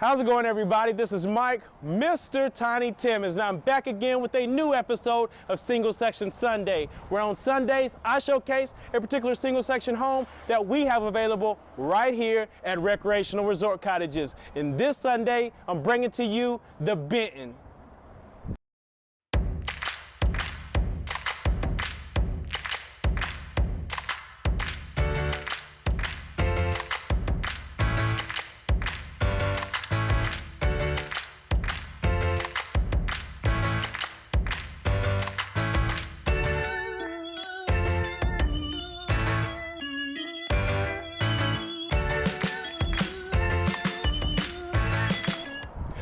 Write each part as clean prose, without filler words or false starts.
How's it going, everybody? This is Mike, Mr. Tiny Timmons, and I'm back again with a new episode of Single Section Sunday, where on Sundays I showcase a particular single section home that we have available right here at Recreational Resort Cottages. And this Sunday, I'm bringing to you the Benton.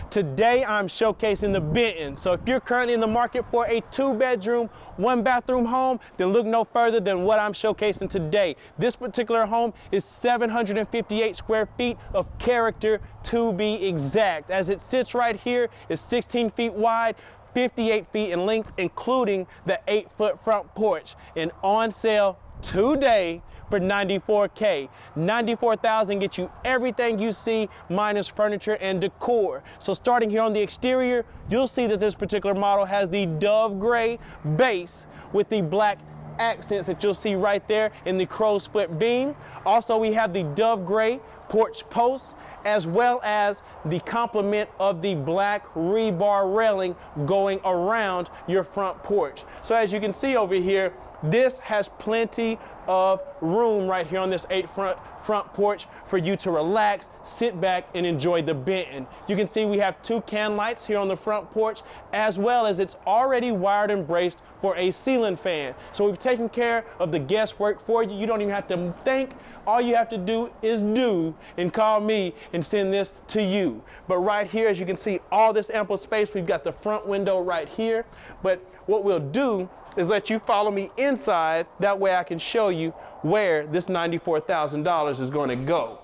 Today I'm showcasing the Benton. So if you're currently in the market for a 2-bedroom, 1-bathroom home, then look no further than what I'm showcasing today. This particular home is 758 square feet of character, to be exact. As it sits right here, it's 16 feet wide, 58 feet in length, including the 8-foot front porch, and on sale today for $94K. $94,000 gets you everything you see minus furniture and decor. So starting here on the exterior, you'll see that this particular model has the dove gray base with the black accents that you'll see right there in the crow's foot beam. Also, we have the dove gray porch post, as well as the complement of the black rebar railing going around your front porch. So as you can see over here, this has plenty of room right here on this 8-front porch for you to relax, sit back, and enjoy the Benton. You can see we have 2 can lights here on the front porch, as well as it's already wired and braced for a ceiling fan. So we've taken care of the guesswork for you. You don't even have to think. All you have to do is do and call me and send this to you. But right here, as you can see, all this ample space. We've got the front window right here. But what we'll do is let you follow me inside. That way I can show you where this $94,000 is going to go.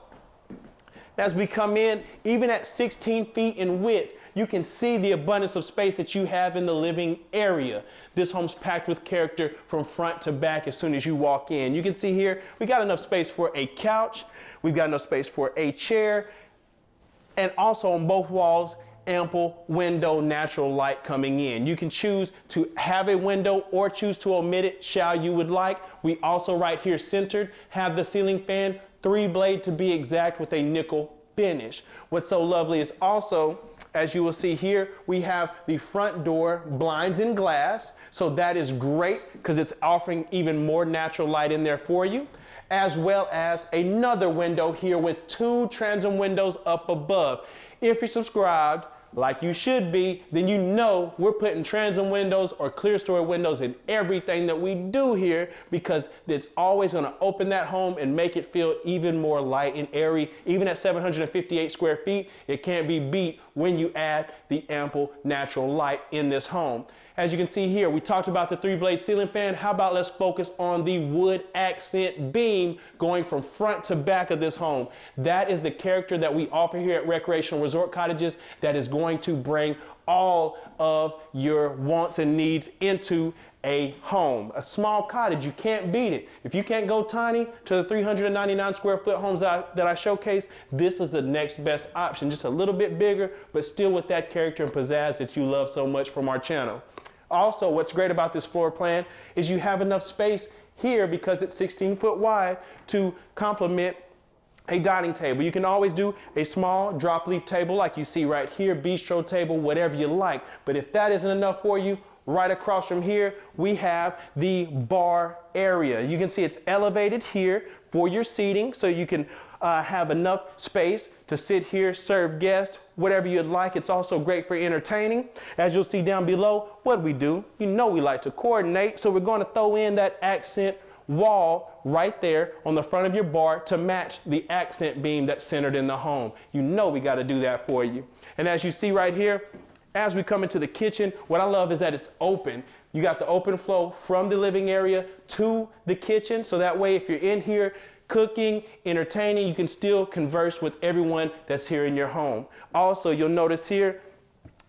As we come in, even at 16 feet in width, you can see the abundance of space that you have in the living area. This home's packed with character from front to back as soon as you walk in. You can see here, we got enough space for a couch. We've got enough space for a chair. And also on both walls, ample window natural light coming in. You can choose to have a window or choose to omit it, shall you would like. We also right here centered have the ceiling fan, 3-blade to be exact, with a nickel finish. What's so lovely is also, as you will see here, we have the front door blinds in glass. So that is great because it's offering even more natural light in there for you, as well as another window here with 2 transom windows up above. If you're subscribed, like you should be, then you know we're putting transom windows or clear story windows in everything that we do here, because it's always going to open that home and make it feel even more light and airy. Even at 758 square feet, it can't be beat when you add the ample natural light in this home. As you can see here, we talked about the 3-blade ceiling fan. How about let's focus on the wood accent beam going from front to back of this home. That is the character that we offer here at Recreational Resort Cottages that is going to bring all of your wants and needs into a home. A small cottage, you can't beat it. If you can't go tiny to the 399 square foot homes that I showcase, this is the next best option. Just a little bit bigger, but still with that character and pizzazz that you love so much from our channel. Also, what's great about this floor plan is you have enough space here, because it's 16 foot wide, to complement a dining table. You can always do a small drop leaf table like you see right here, bistro table, whatever you like. But if that isn't enough for you, right across from here, we have the bar area. You can see it's elevated here for your seating, so you can have enough space to sit here, serve guests, whatever you'd like. It's also great for entertaining. As you'll see down below, what we do, you know we like to coordinate, so we're going to throw in that accent wall right there on the front of your bar to match the accent beam that's centered in the home. You know we got to do that for you. And as you see right here, as we come into the kitchen, what I love is that it's open. You got the open flow from the living area to the kitchen, so that way if you're in here cooking, entertaining, you can still converse with everyone that's here in your home. Also, you'll notice here,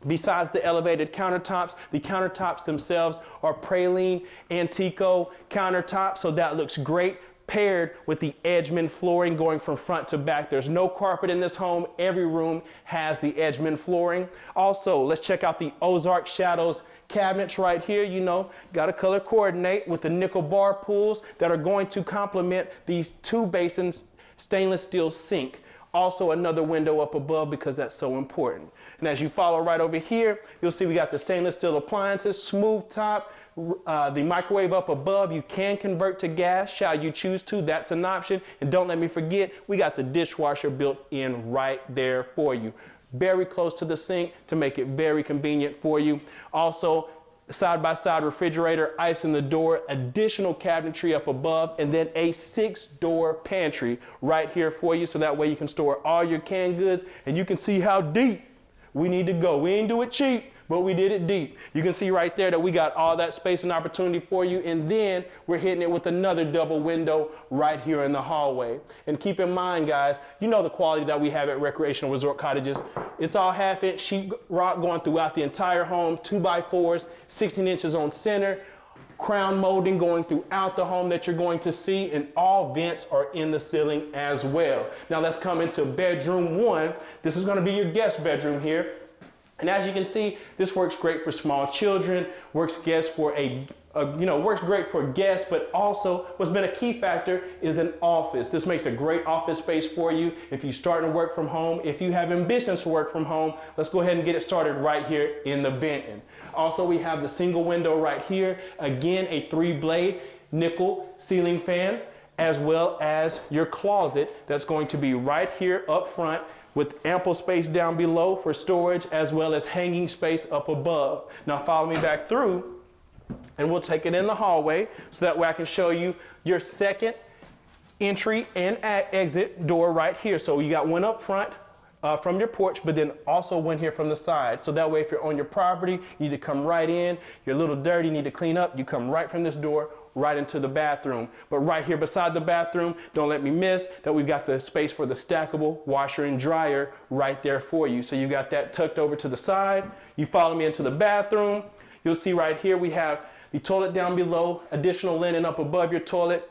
besides the elevated countertops, the countertops themselves are praline Antico countertops, so that looks great paired with the Edgeman flooring going from front to back. There's no carpet in this home. Every room has the Edgeman flooring. Also, let's check out the Ozark Shadows cabinets right here. You know, got to color coordinate with the nickel bar pools that are going to complement these 2 basins stainless steel sink. Also another window up above because that's so important. And as you follow right over here, you'll see we got the stainless steel appliances, smooth top, the microwave up above. You can convert to gas, shall you choose to, that's an option. And don't let me forget, we got the dishwasher built in right there for you. Very close to the sink to make it very convenient for you. Also, side-by-side refrigerator, ice in the door, additional cabinetry up above, and then a 6-door pantry right here for you, so that way you can store all your canned goods. And you can see how deep we need to go. We ain't do it cheap, but we did it deep. You can see right there that we got all that space and opportunity for you, and then we're hitting it with another double window right here in the hallway. And keep in mind, guys, you know the quality that we have at Recreational Resort Cottages. It's all half-inch sheet rock going throughout the entire home, 2x4s, 16 inches on center, crown molding going throughout the home that you're going to see, and all vents are in the ceiling as well. Now let's come into bedroom 1. This is going to be your guest bedroom here. And as you can see, this works great for small children, works great for guests, but also what's been a key factor is an office. This makes a great office space for you if you're starting to work from home. If you have ambitions to work from home, let's go ahead and get it started right here in the Benton. Also, we have the single window right here. Again, a 3-blade nickel ceiling fan, as well as your closet that's going to be right here up front, with ample space down below for storage, as well as hanging space up above. Now follow me back through, and we'll take it in the hallway so that way I can show you your second entry and exit door right here. So you got one up front from your porch, but then also one here from the side. So that way if you're on your property, you need to come right in, you're a little dirty, you need to clean up, you come right from this door right into the bathroom. But right here beside the bathroom, don't let me miss that we've got the space for the stackable washer and dryer right there for you. So you got that tucked over to the side. You follow me into the bathroom. You'll see right here we have the toilet down below, additional linen up above your toilet.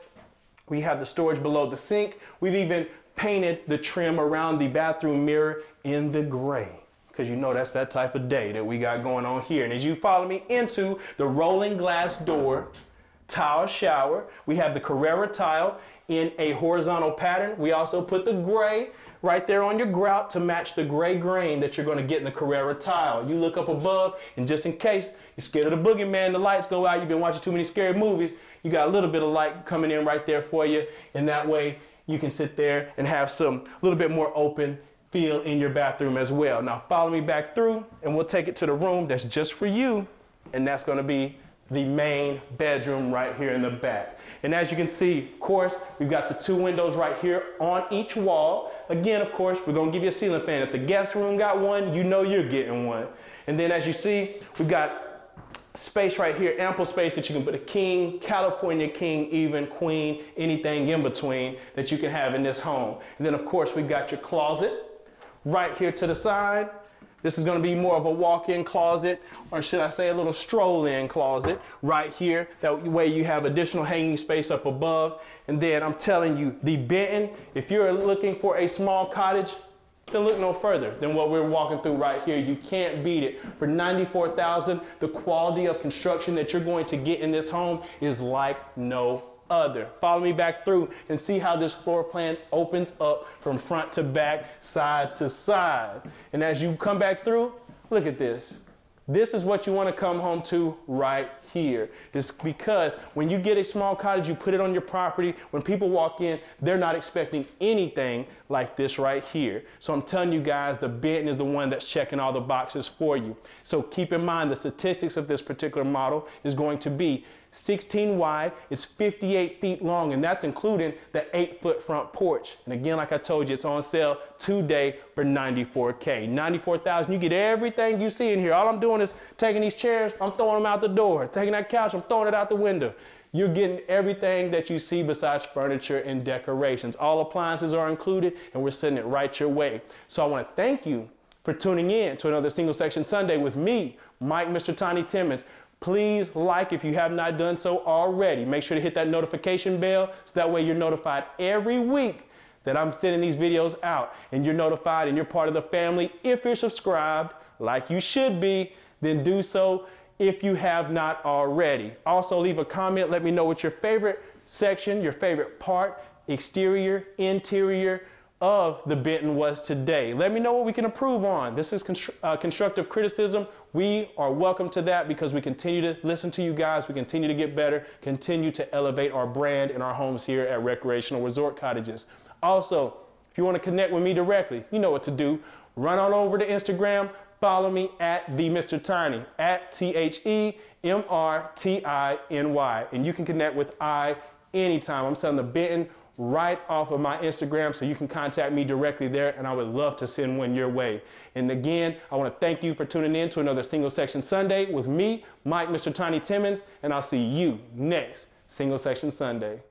We have the storage below the sink. We've even painted the trim around the bathroom mirror in the gray, because you know that's that type of day that we got going on here. And as you follow me into the rolling glass door, tile shower, we have the Carrera tile in a horizontal pattern. We also put the gray right there on your grout to match the gray grain that you're going to get in the Carrera tile. You look up above, and just in case you're scared of the boogeyman, the lights go out, you've been watching too many scary movies, you got a little bit of light coming in right there for you, and that way you can sit there and have some little bit more open feel in your bathroom as well. Now follow me back through, and we'll take it to the room that's just for you, and that's going to be the main bedroom right here in the back. And as you can see, of course, we've got the 2 windows right here on each wall. Again, of course, we're gonna give you a ceiling fan. If the guest room got one, you know you're getting one. And then as you see, we've got space right here, ample space that you can put a king, California king, even queen, anything in between that you can have in this home. And then of course, we've got your closet right here to the side. This is going to be more of a walk-in closet, or should I say a little stroll-in closet right here. That way you have additional hanging space up above. And then I'm telling you, the Benton, if you're looking for a small cottage, then look no further than what we're walking through right here. You can't beat it. For $94,000, the quality of construction that you're going to get in this home is like no other. Follow me back through and see how this floor plan opens up from front to back, side to side. And as you come back through, look at this. This is what you want to come home to right here. It's because when you get a small cottage, you put it on your property. When people walk in, they're not expecting anything like this right here. So I'm telling you guys, the Benton is the one that's checking all the boxes for you. So keep in mind the statistics of this particular model is going to be 16 wide, it's 58 feet long, and that's including the 8-foot front porch. And again, like I told you, it's on sale today for $94K. $94,000, you get everything you see in here. All I'm doing is taking these chairs, I'm throwing them out the door. Taking that couch, I'm throwing it out the window. You're getting everything that you see besides furniture and decorations. All appliances are included, and we're sending it right your way. So I want to thank you for tuning in to another Single Section Sunday with me, Mike, Mr. Tiny Timmons. Please like if you have not done so already. Make sure to hit that notification bell so that way you're notified every week that I'm sending these videos out, and you're notified and you're part of the family. If you're subscribed, like you should be, then do so if you have not already. Also, leave a comment. Let me know what your favorite section, your favorite part, exterior, interior of the Benton was today. Let me know what we can improve on. This is constructive criticism. We are welcome to that because we continue to listen to you guys. We continue to get better, continue to elevate our brand and our homes here at Recreational Resort Cottages. Also, if you want to connect with me directly, you know what to do. Run on over to Instagram. Follow me at @TheMrTiny, at TheMrTiny. And you can connect with I anytime. I'm selling the Benton right off of my Instagram, so you can contact me directly there, and I would love to send one your way. And again, I want to thank you for tuning in to another Single Section Sunday with me, Mike Mr. Tiny Timmons, and I'll see you next Single Section Sunday.